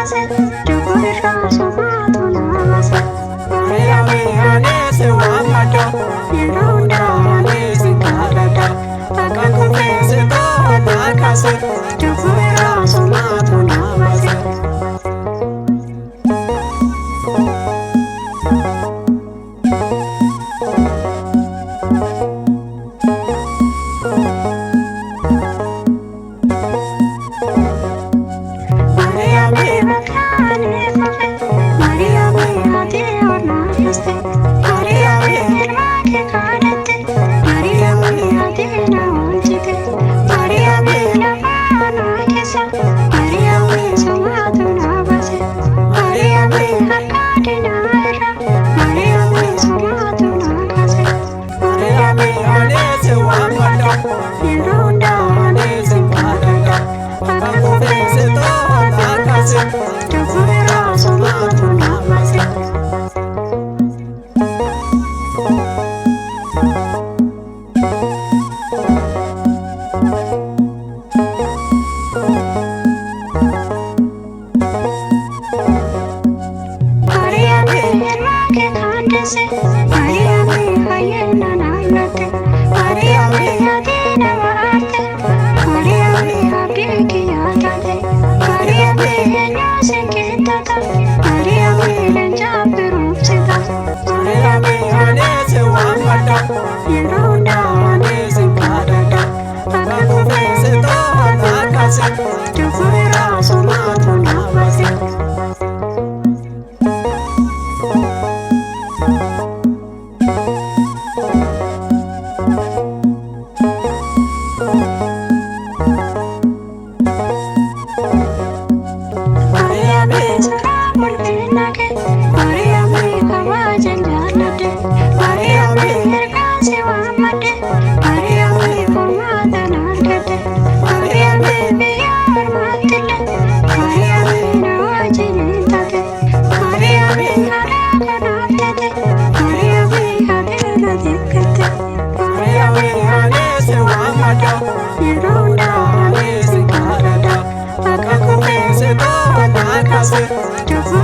base, dopo il raso vado una base. Maria mia ne se wa mata, Yeronda ne se karata, akaku se to na kase, dopo il raso vado una base. Maria mia cane fafe, Maria mia Dio naste, Maria mia che cadete, Maria mia Dina olcite, Maria mia mana che sa, Maria mia sumato na base, Maria mia cadina era, Maria mia sumato na base, Maria mia ne se wa mata, Yeronda ne se karata, akaku se to na kase, dopo il raso vado una base. Maria mia che candese, Maria mia iena nannate, Maria mia dina varate, Maria mia picchiatate, Maria mia nyose chiedata, Maria mia giapirupsita, Maria mia ne se wa mata, Yeronda ne se karata, akaku se to na kase, dopo il raso vado una base. Maria mia sarà morena che, Maria mia kamajan jarnate, Maria mia kasi wamate, Maria mia formada nargate, Maria mia biyar matile, Maria mia nawajini tate, Maria mia raganate, Maria mia adela dikkate, Maria mia ne se wa mata, Yeronda ne se karata, akaku se to na kase, dopo